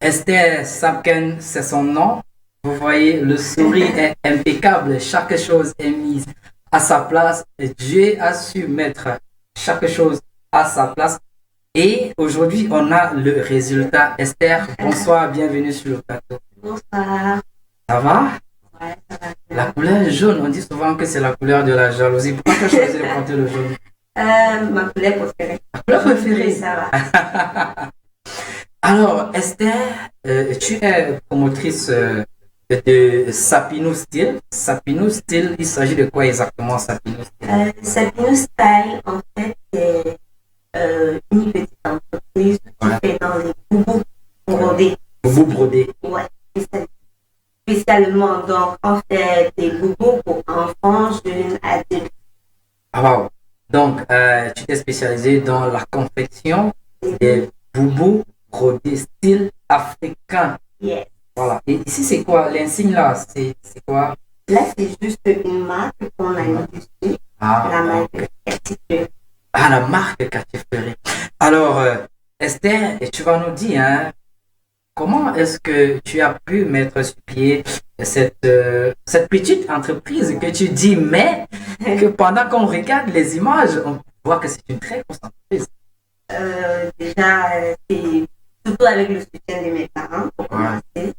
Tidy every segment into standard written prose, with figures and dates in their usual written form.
Esther Sapken, c'est son nom. Vous voyez, le sourire est impeccable. Chaque chose est mise à sa place. Dieu a su mettre chaque chose à sa place. Et aujourd'hui, on a le résultat. Esther, bonsoir, bienvenue sur le plateau. Bonsoir. Ça va? Ouais, ça va La bien. couleur jaune, on dit souvent que c'est la couleur de la jalousie. Pourquoi tu as choisi de porter le jaune? Ma couleur préférée. La couleur préférée. Ça va. Alors, Esther, tu es promotrice de Sapino Style. Sapino Style, il s'agit de quoi exactement, Sapino Style? Sapino Style, en fait, c'est une petite entreprise qui fait dans les boubous brodés. Boubou brodé. Ouais, spécialement. Donc, on fait des boubous pour enfants, jeunes, adultes. Ah, wow. Donc, tu t'es spécialisé dans la confection des boubous brodés style africain. Yes. Voilà. Et ici, c'est quoi? L'insigne là, c'est quoi? Là, c'est juste une marque qu'on a mis dessus. La marque Cartier. Ah, la marque Cartier Fleury. Alors, Esther, et tu vas nous dire, hein, comment est-ce que tu as pu mettre sur pied cette petite entreprise que tu dis, mais que pendant qu'on regarde les images, on voit que c'est une très grosse entreprise. Déjà, c'est surtout avec le soutien de mes parents pour commencer.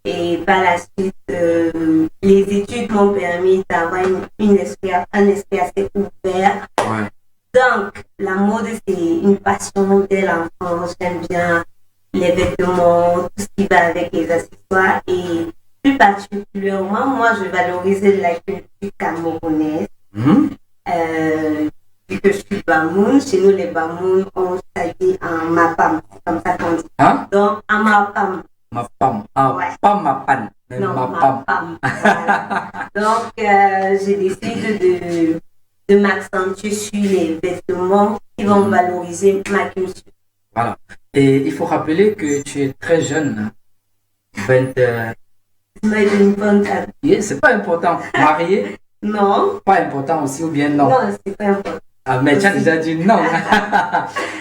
Et par la suite, les études m'ont permis d'avoir un esprit assez ouvert. Ouais. Donc, la mode, c'est une passion dès l'enfance. J'aime bien les vêtements, tout ce qui va avec les accessoires. Et plus particulièrement, moi, je valorise la culture camerounaise. Vu que je suis Bamoun, chez nous, les Bamoun, on s'habille en mapam. C'est comme ça qu'on dit. Hein? Donc, en mapam. Mapam. Ah, Ouais. pas mapan, mais Non, mapam. mapam. Voilà. Donc, j'ai décidé de m'accentuer sur les vêtements qui vont valoriser ma culture. Voilà. Et il faut rappeler que tu es très jeune. 20, c'est pas important. Marié, Non. pas important aussi, ou bien non? Non, c'est pas important. Ah, mais tu as déjà dit non.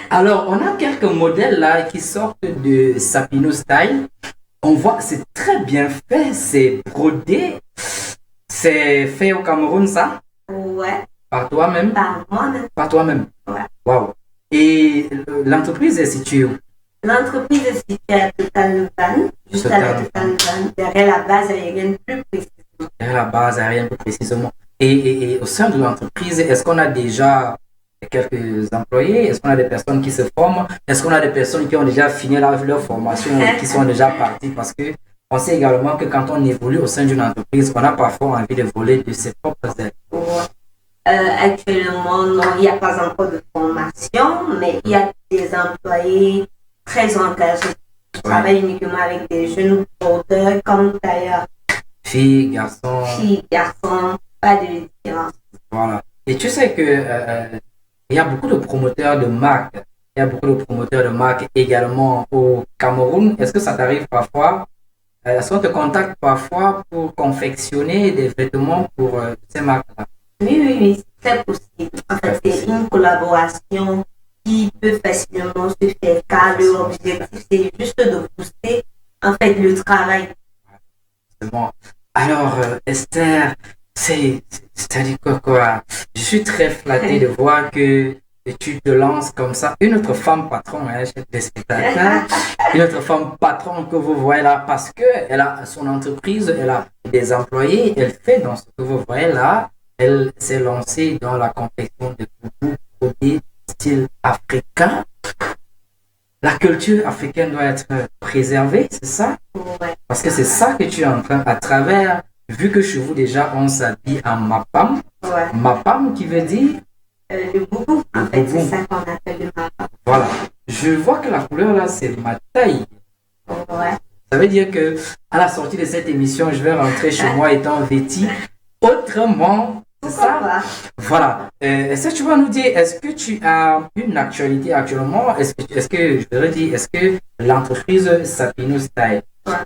Alors, on a quelques modèles là qui sortent de Sapino Style. On voit que c'est très bien fait, c'est brodé. C'est fait au Cameroun, ça? Ouais. Par toi-même? Par moi-même. Par toi-même? Ouais. Waouh. Et l'entreprise est située où? L'entreprise est située à Total Van, juste à la Total Van, derrière la base aérienne plus précisément. Derrière la base aérienne plus précisément. Et au sein de l'entreprise, est-ce qu'on a déjà quelques employés? Est-ce qu'on a des personnes qui se forment? Est-ce qu'on a des personnes qui ont déjà fini leur formation et qui sont déjà parties? Parce que on sait également que quand on évolue au sein d'une entreprise, on a parfois envie de voler de ses propres ailes. Actuellement, non, il n'y a pas encore de formation, mais il y a des employés très engagés qui travaillent uniquement avec des jeunes porteurs comme d'ailleurs. Filles, garçons. Filles, garçons, pas de différence. Voilà. Et tu sais que il y a beaucoup de promoteurs de marques. Il y a beaucoup de promoteurs de marques également au Cameroun. Est-ce que ça t'arrive parfois? Est-ce qu'on te contacte parfois pour confectionner des vêtements pour ces marques-là? Oui, c'est possible. En fait, c'est une collaboration qui peut facilement se faire car l'objectif, c'est juste de booster en fait le travail. C'est bon. Alors, Esther, c'est-à-dire quoi? Je suis très flatté de voir que tu te lances comme ça. Une autre femme patron, hein, chez les spectateurs, une autre femme patron que vous voyez là, parce qu'elle a son entreprise, elle a des employés, elle fait dans ce que vous voyez là, elle s'est lancée dans la confection de boubous brodés style africain. La culture africaine doit être préservée, c'est ça? Ouais. Parce que c'est ça que tu es en train, à travers, vu que chez vous déjà on s'habille en mapam. Ouais. Mapam qui veut dire? Le boubou, en fait, c'est ça qu'on appelle le mapam. Voilà. Je vois que la couleur là, c'est ma taille. Ouais. Ça veut dire que à la sortie de cette émission, je vais rentrer chez moi étant vêti autrement. C'est ça? Voilà. Est-ce que tu vas nous dire, est-ce que tu as une actualité actuellement? Est-ce que, je voudrais dire, est-ce que l'entreprise Sapino Style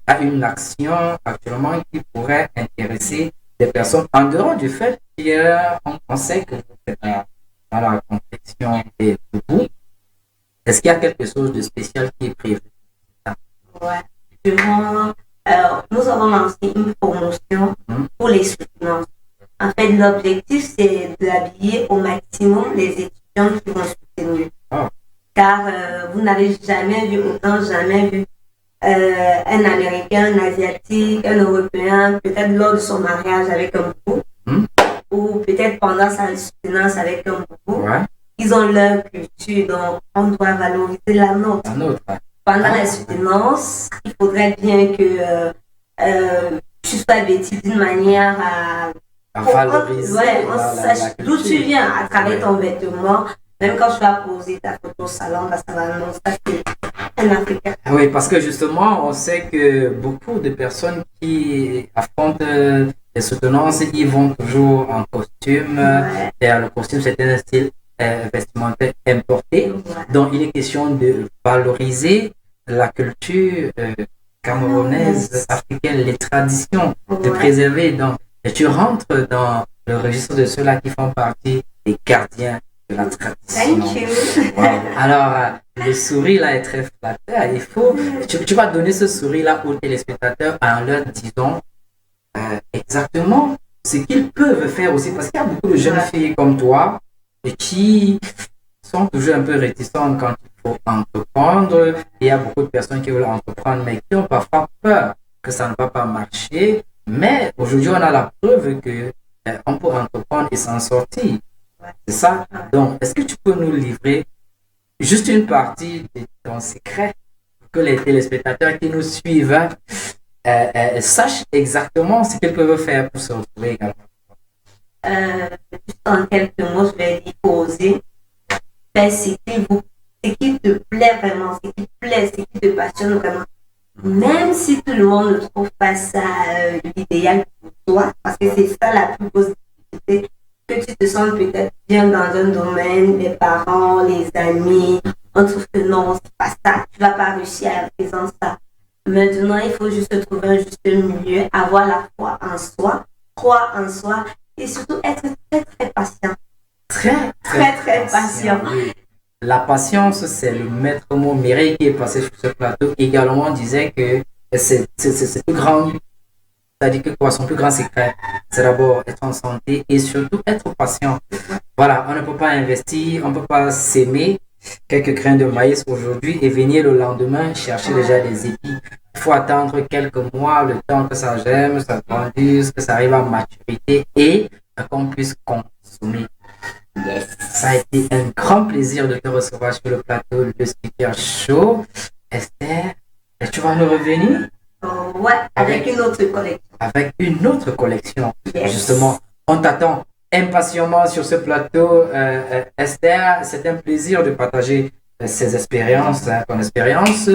a une action actuellement qui pourrait intéresser des personnes en dehors du fait qu'on sait que vous faites dans la confection des boubous? Est-ce qu'il y a quelque chose de spécial qui est prévu? Ouais. durant, nous avons lancé une promotion pour les soutenances. En fait, l'objectif, c'est d'habiller au maximum les étudiants qui vont soutenir. Car vous n'avez jamais vu autant, jamais vu un Américain, un Asiatique, un Européen, peut-être lors de son mariage avec un boubou, ou peut-être pendant sa soutenance avec un boubou. Ouais. Ils ont leur culture, donc on doit valoriser la nôtre. Pendant la soutenance, il faudrait bien que tu sois vêtu d'une manière à valoriser. On sache d'où tu viens à travers ton vêtement. Même quand tu vas poser ta photo au salon, ça va annoncer que c'est un Africain. Oui, parce que justement, on sait que beaucoup de personnes qui affrontent les soutenances, ils vont toujours en costume. Ouais. Et le costume, c'est un style vestimentaire importé. Donc, il est question de valoriser la culture camerounaise, africaine, les traditions, de préserver. Donc, et tu rentres dans le registre de ceux-là qui font partie des gardiens de la tradition. Thank you. Wow. Alors, le sourire là est très flatteur. Il faut, tu vas donner ce sourire là aux téléspectateurs en leur disant exactement ce qu'ils peuvent faire aussi. Parce qu'il y a beaucoup de jeunes filles comme toi et qui sont toujours un peu réticentes quand il faut entreprendre. Il y a beaucoup de personnes qui veulent entreprendre mais qui ont parfois peur que ça ne va pas marcher. Mais aujourd'hui, on a la preuve que on peut entreprendre et s'en sortir. C'est ça. Donc, est-ce que tu peux nous livrer juste une partie de ton secret pour que les téléspectateurs qui nous suivent sachent exactement ce qu'ils peuvent faire pour se retrouver également? Juste en quelques mots, je vais dire oser faire ce qui te plaît vraiment, ce qui te plaît, ce qui te passionne vraiment. Même si tout le monde ne trouve pas ça l'idéal pour toi, parce que c'est ça la plus grosse difficulté, que tu te sens peut-être bien dans un domaine, les parents, les amis, on trouve que non, c'est pas ça, tu vas pas réussir à présenter ça. Maintenant, il faut juste trouver un juste milieu, avoir la foi en soi, croire en soi et surtout être très très patient. Très patient. Oui. La patience, c'est le maître mot. Mireille qui est passé sur ce plateau également disait que c'est plus grand. C'est-à-dire que quoi, son plus grand secret, c'est d'abord être en santé et surtout être patient. Voilà, on ne peut pas investir, on ne peut pas s'aimer quelques grains de maïs aujourd'hui et venir le lendemain chercher déjà des épis. Il faut attendre quelques mois, le temps que ça germe, ça grandisse, que ça arrive à maturité et qu'on puisse consommer. Yes. Ça a été un grand plaisir de te recevoir sur le plateau de Speaker Show. Esther, tu vas nous revenir? Ouais, avec une autre collection. Avec une autre collection. Yes. Justement, on t'attend impatiemment sur ce plateau. Esther, c'est un plaisir de partager ces expériences, ton expérience.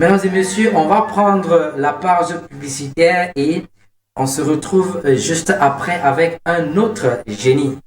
Mesdames et messieurs, on va prendre la page publicitaire et on se retrouve juste après avec un autre génie.